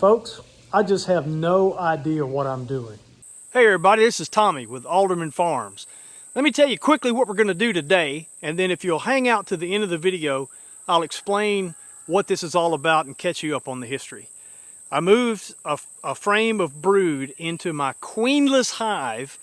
Folks, I just have no idea what I'm doing. Hey everybody, this is Tommy with AldermanFarms. Let me tell you quickly what we're going to do today, and then if you'll hang out to the end of the video, I'll explain what this is all about and catch you up on the history. I moved a frame of brood into my queenless hive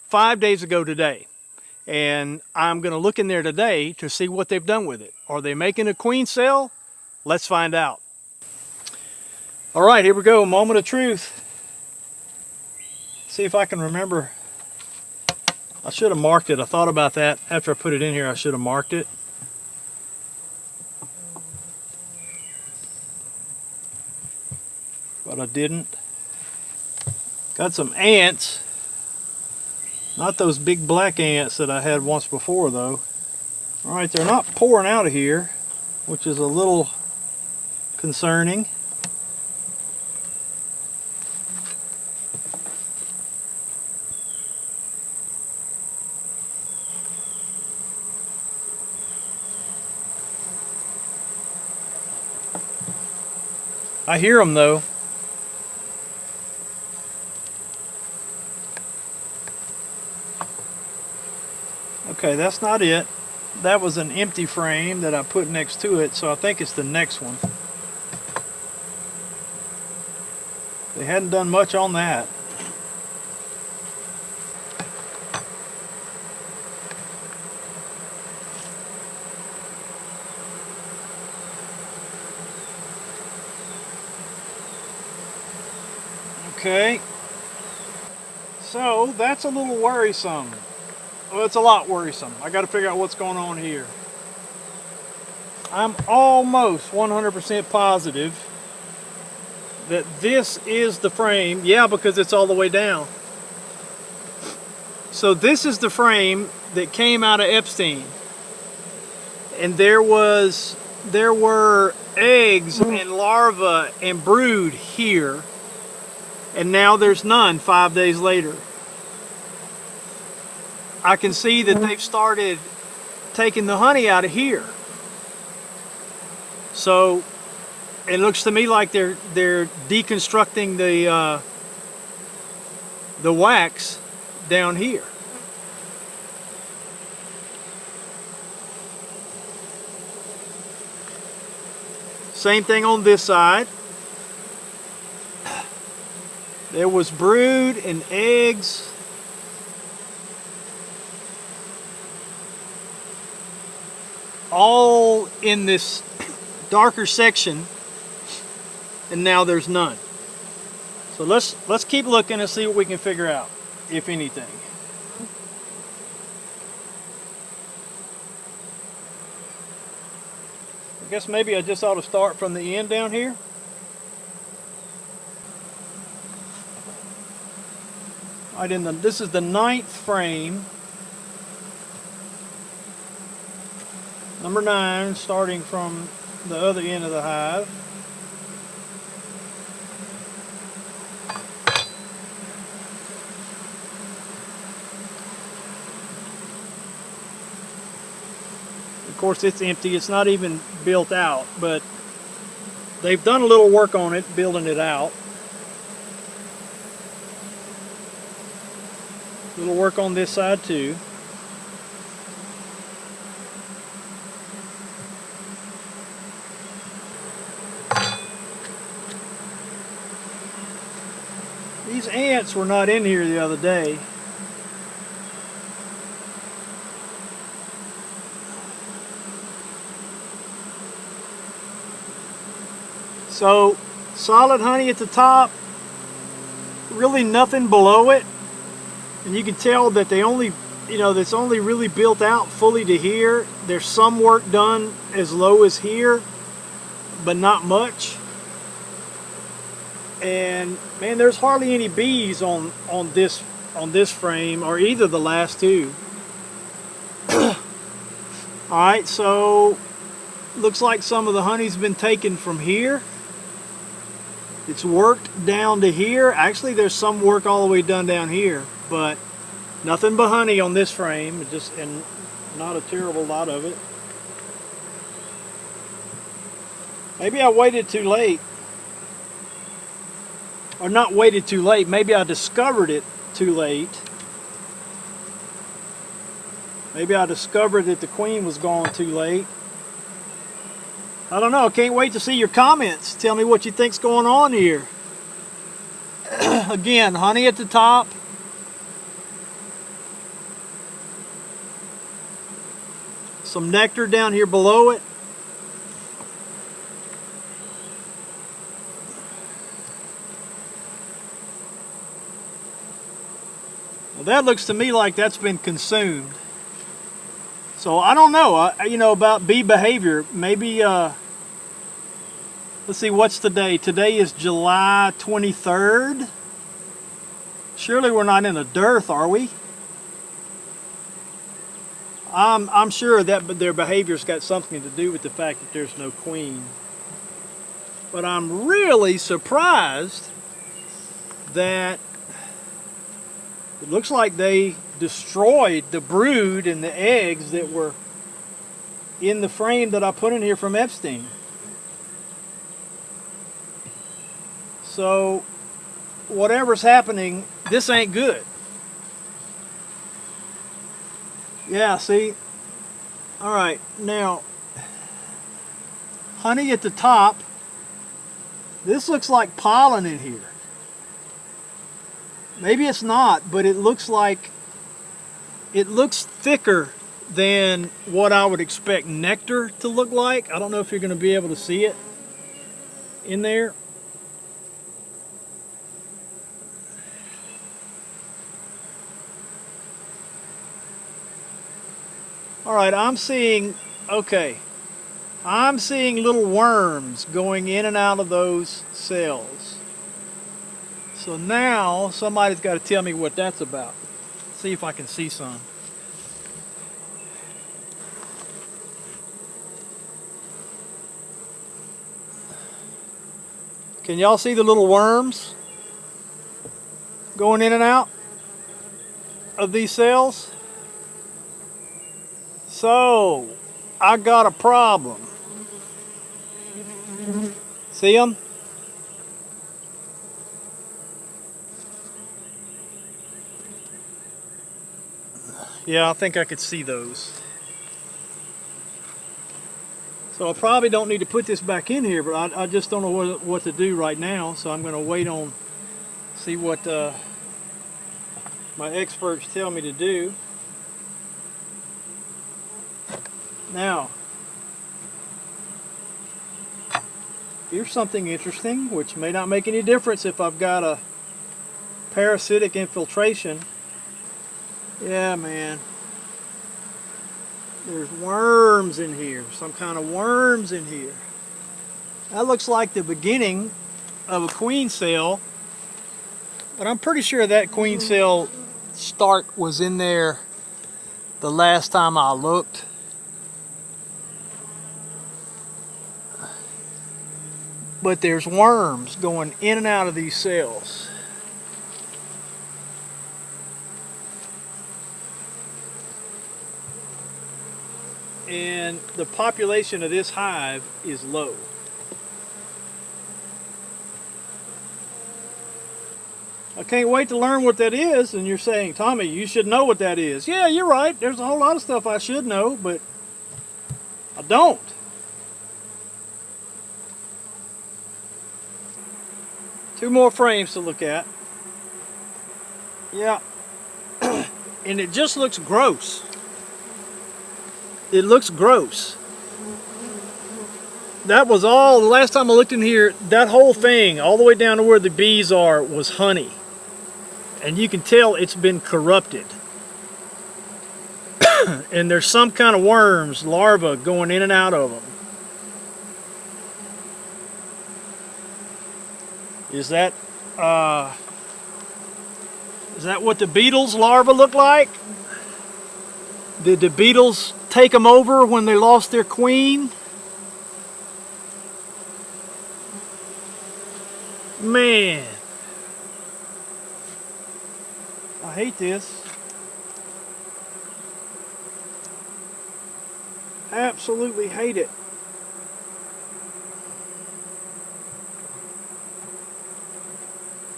5 days ago today. And I'm going to look in there today to see what they've done with it. Are they making a queen cell? Let's find out. All right, here we go, moment of truth. See if I can remember. I should have marked it. I thought about that. After I put it in here, I should have marked it. But I didn't. Got some ants. Not those big black ants that I had once before though. All right, they're not pouring out of here, which is a little concerning. I hear them though. Okay, that's not it. That was an empty frame that I put next to it, so I think it's the next one. They hadn't done much on that. Okay, so that's a little worrisome. Well, it's a lot worrisome. I got to figure out what's going on here. I'm almost 100% positive that this is the frame. Yeah, because it's all the way down. So this is the frame that came out of Epstein. And there were eggs and larvae and brood here. And now there's none 5 days later. I can see that they've started taking the honey out of here. So it looks to me like they're deconstructing the wax down here. Same thing on this side. There was brood and eggs. All in this darker section, and now there's none. So let's keep looking and see what we can figure out, if anything. I guess maybe I just ought to start from the end down here. All right, this is the 9th frame. Number 9, starting from the other end of the hive. Of course, it's empty. It's not even built out, but they've done a little work on it, building it out. A little work on this side too. These ants were not in here the other day. So, solid honey at the top, really nothing below it. And you can tell that they only, that's only really built out fully to here. There's some work done as low as here, but not much. And man, there's hardly any bees on this frame, or either the last two. All right, so looks like some of the honey's been taken from here. It's worked down to here. Actually, there's some work all the way done down here, but nothing but honey on this frame, and not a terrible lot of it. Maybe I waited too late. or not waited too late. Maybe I discovered it too late. Maybe I discovered that the queen was gone too late. I don't know. Can't wait to see your comments. Tell me what you think's going on here. Again, honey at the top. Some nectar down here below it. Well, that looks to me like that's been consumed. So I don't know, you know, about bee behavior. Maybe, let's see, what's today? Today is July 23rd. Surely we're not in a dearth, are we? I'm sure that their behavior's got something to do with the fact that there's no queen. But I'm really surprised that it looks like they destroyed the brood and the eggs that were in the frame that I put in here from Epstein. So whatever's happening, this ain't good. Yeah, see? All right, now, honey at the top. This looks like pollen in here. Maybe it's not, but it looks thicker than what I would expect nectar to look like. I don't know if you're going to be able to see it in there. All right, I'm seeing little worms going in and out of those cells. So now somebody's got to tell me what that's about. See if I can see some. Can y'all see the little worms going in and out of these cells? So I got a problem. See them? Yeah, I think I could see those. So I probably don't need to put this back in here, but I just don't know what to do right now. So I'm going to wait on, see what my experts tell me to do. Now, here's something interesting, which may not make any difference if I've got a parasitic infiltration. Yeah, man. There's worms in here, some kind of worms in here. That looks like the beginning of a queen cell, but I'm pretty sure that queen cell start was in there the last time I looked. But there's worms going in and out of these cells. And the population of this hive is low. I can't wait to learn what that is. And you're saying, Tommy, you should know what that is. Yeah, you're right. There's a whole lot of stuff I should know, but I don't. Two more frames to look at. Yeah. And it just looks gross. It looks gross. That was all, the last time I looked in here, that whole thing, all the way down to where the bees are, was honey. And you can tell it's been corrupted. And there's some kind of worms, larvae, going in and out of them. Is that what the beetles' larvae look like? Did the beetles take them over when they lost their queen? Man, I hate this. Absolutely hate it.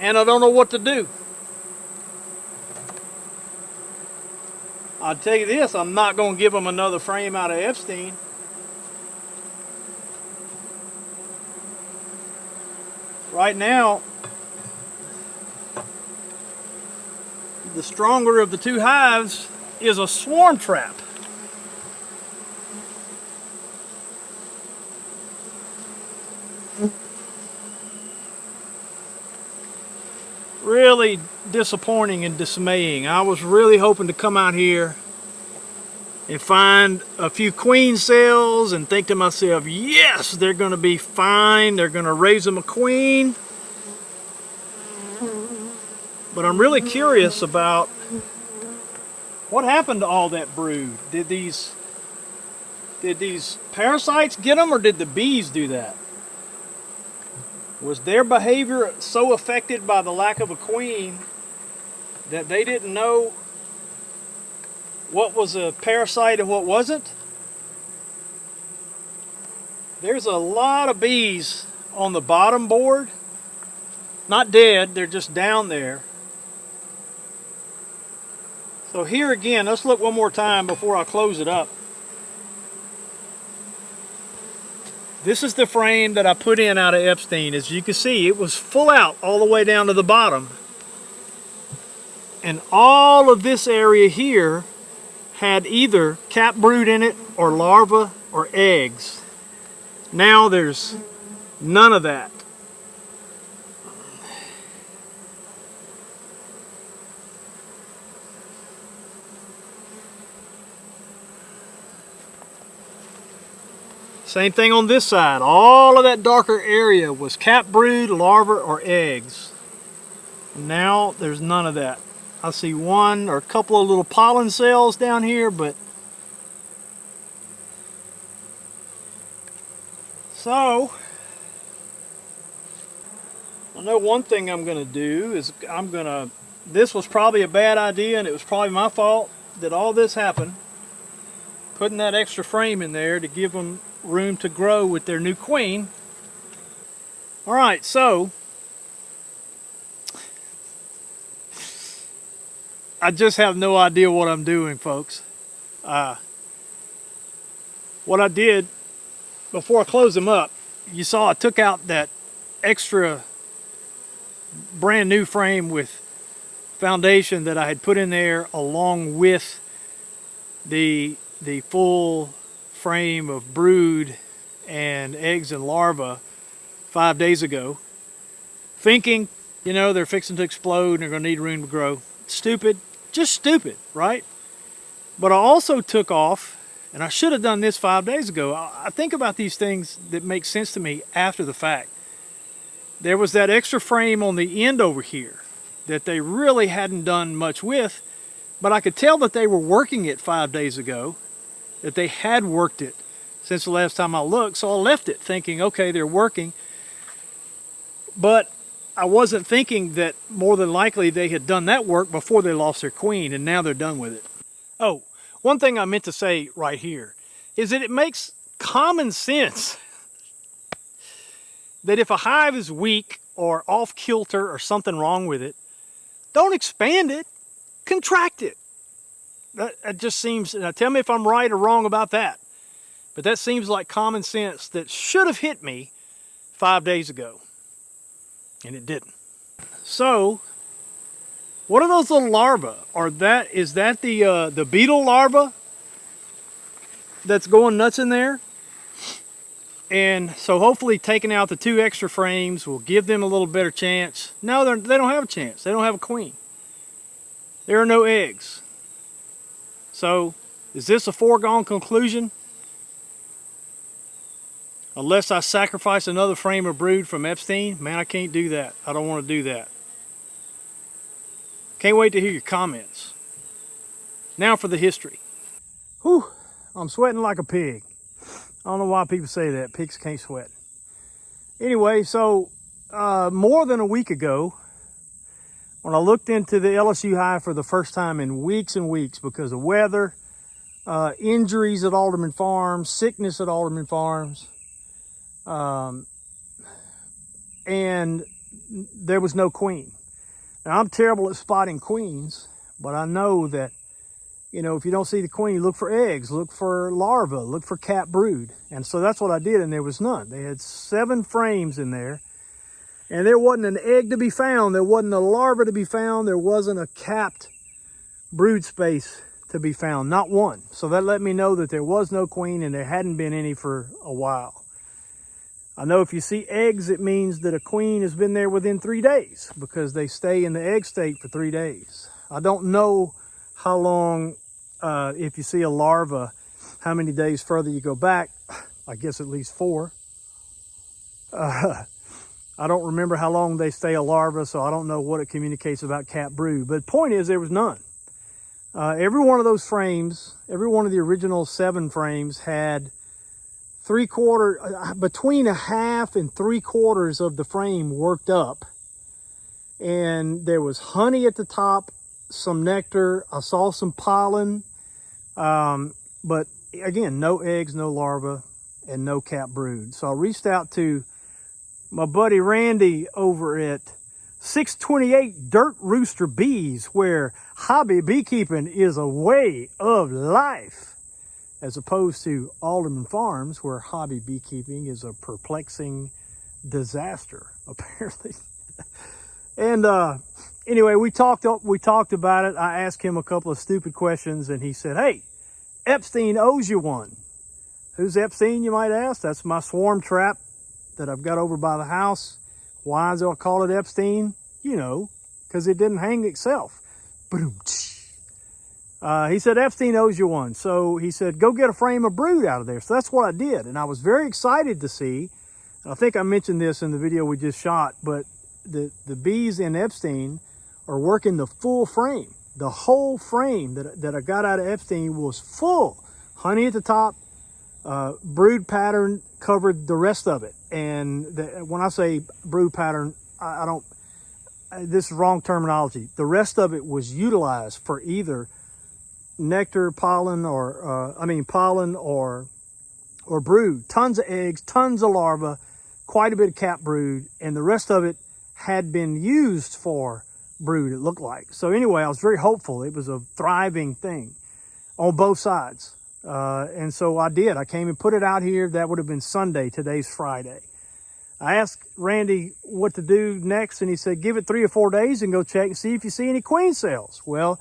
and I don't know what to do. I'll tell you this, I'm not going to give them another frame out of Epstein. Right now, the stronger of the two hives is a swarm trap. Really disappointing and dismaying. I was really hoping to come out here and find a few queen cells and think to myself, yes, they're going to be fine. They're going to raise them a queen. But I'm really curious about what happened to all that brood. Did these parasites get them, or did the bees do that? Was their behavior so affected by the lack of a queen that they didn't know what was a parasite and what wasn't? There's a lot of bees on the bottom board. Not dead, they're just down there. So here again, let's look one more time before I close it up. This is the frame that I put in out of Epstein. As you can see, it was full out all the way down to the bottom. And all of this area here had either cap brood in it or larvae or eggs. Now there's none of that. Same thing on this side. All of that darker area was cap brood, larvae, or eggs. Now there's none of that. I see one or a couple of little pollen cells down here, but so I know one thing I'm going to do is this was probably a bad idea, and it was probably my fault that all this happened. Putting that extra frame in there to give them room to grow with their new queen. All right, so I just have no idea what I'm doing, folks. What I did before I closed them up, you saw I took out that extra brand new frame with foundation that I had put in there along with the full frame of brood and eggs and larvae 5 days ago, thinking, you know, they're fixing to explode and they're going to need room to grow. Stupid, just stupid, right? But I also took off, and I should have done this 5 days ago. I think about these things that make sense to me after the fact. There was that extra frame on the end over here that they really hadn't done much with, but I could tell that they were working it 5 days ago, that they had worked it since the last time I looked, so I left it thinking, okay, they're working. But I wasn't thinking that more than likely they had done that work before they lost their queen, and now they're done with it. Oh, one thing I meant to say right here is that it makes common sense that if a hive is weak or off kilter or something wrong with it, don't expand it, contract it. That just seems, now tell me if I'm right or wrong about that, but that seems like common sense that should have hit me 5 days ago, and it didn't. So, what are those little larvae? Is that the beetle larva that's going nuts in there? And so hopefully taking out the 2 extra frames will give them a little better chance. No, they don't have a chance. They don't have a queen. There are no eggs. So, is this a foregone conclusion? Unless I sacrifice another frame of brood from Epstein, man, I can't do that. I don't want to do that. Can't wait to hear your comments. Now for the history. Whew, I'm sweating like a pig. I don't know why people say that. Pigs can't sweat. Anyway, so more than a week ago, when I looked into the LSU hive for the first time in weeks and weeks because of weather, injuries at AldermanFarms, sickness at AldermanFarms, and there was no queen. Now, I'm terrible at spotting queens, but I know that, you know, if you don't see the queen, look for eggs, look for larvae, look for cat brood. And so that's what I did, and there was none. They had 7 frames in there, and there wasn't an egg to be found. There wasn't a larva to be found. There wasn't a capped brood space to be found, not one. So that let me know that there was no queen and there hadn't been any for a while. I know if you see eggs, it means that a queen has been there within 3 days, because they stay in the egg state for 3 days. I don't know how long, if you see a larva, how many days further you go back. I guess at least 4. I don't remember how long they stay a larva, so I don't know what it communicates about cat brood. But the point is, there was none. Every one of those frames, every one of the original 7 frames had between a half and 3/4 of the frame worked up. And there was honey at the top, some nectar. I saw some pollen. But again, no eggs, no larvae, and no cat brood. So I reached out to my buddy Randy over at 628 Dirt Rooster Bees, where hobby beekeeping is a way of life, as opposed to Alderman Farms, where hobby beekeeping is a perplexing disaster, apparently. And anyway, we talked about it. I asked him a couple of stupid questions, and he said, "Hey, Epstein owes you one." Who's Epstein, you might ask? That's my swarm trap that I've got over by the house. Why do I call it Epstein? You know, because it didn't hang itself. Boom. He said, Epstein owes you one. So he said, go get a frame of brood out of there. So that's what I did. And I was very excited to see, and I think I mentioned this in the video we just shot, but the bees in Epstein are working the full frame. The whole frame that I got out of Epstein was full. Honey at the top, brood pattern covered the rest of it. And when I say brood pattern, this is wrong terminology. The rest of it was utilized for either nectar, pollen, or brood. Tons of eggs, tons of larvae, quite a bit of cat brood, and the rest of it had been used for brood, it looked like. So anyway, I was very hopeful. It was a thriving thing on both sides. And so I did. I came and put it out here. That would have been Sunday. Today's Friday. I asked Randy what to do next, and he said, give it 3 or 4 days and go check and see if you see any queen cells. Well,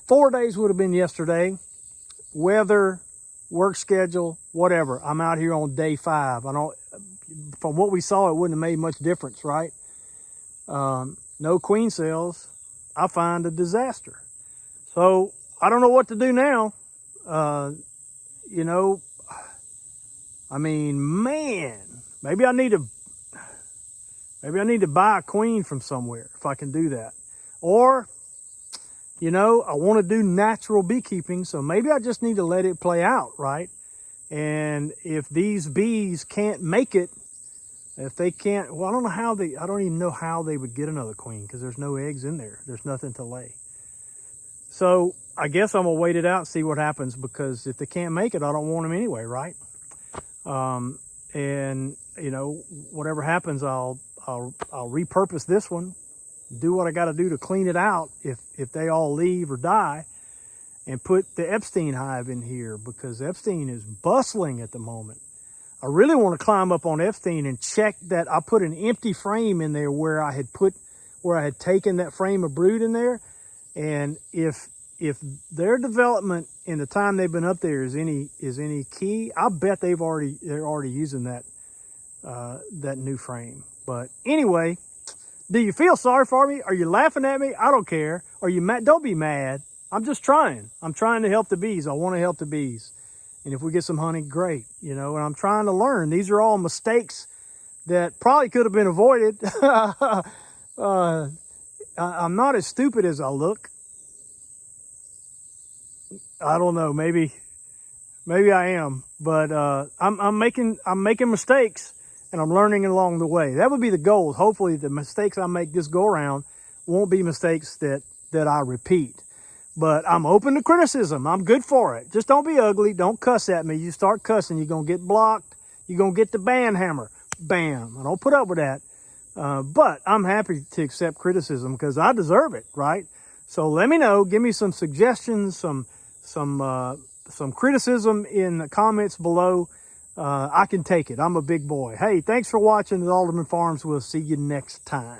4 days would have been yesterday. Weather, work schedule, whatever. I'm out here on day 5. From what we saw, it wouldn't have made much difference, right? No queen cells. I find a disaster. So I don't know what to do now. You know, I mean, man, maybe I need to buy a queen from somewhere if I can do that. Or, you know, I want to do natural beekeeping, so maybe I just need to let it play out, right? And if these bees can't make it, if they can't, well, I don't even know how they would get another queen, because there's no eggs in there. There's nothing to lay. So I guess I'm gonna wait it out and see what happens, because if they can't make it, I don't want them anyway, right? And you know, whatever happens, I'll repurpose this one, do what I got to do to clean it out if they all leave or die, and put the Epstein hive in here, because Epstein is bustling at the moment. I really want to climb up on Epstein and check that. I put an empty frame in there where I had taken that frame of brood in there, and if their development in the time they've been up there is any key, I bet they're already using that new frame. But anyway, do you feel sorry for me? Are you laughing at me? I don't care. Are you mad? Don't be mad. I'm just trying. I'm trying to help the bees. I want to help the bees. And if we get some honey, great. You know, and I'm trying to learn. These are all mistakes that probably could have been avoided. I'm not as stupid as I look. I don't know. Maybe I am. But I'm making mistakes, and I'm learning along the way. That would be the goal. Hopefully the mistakes I make this go around won't be mistakes that I repeat. But I'm open to criticism. I'm good for it. Just don't be ugly. Don't cuss at me. You start cussing, you're going to get blocked. You're going to get the ban hammer. Bam. I don't put up with that. But I'm happy to accept criticism because I deserve it, right? So let me know. Give me some suggestions, some criticism in the comments below. I can take it. I'm a big boy. Hey, thanks for watching the Alderman Farms. We'll see you next time.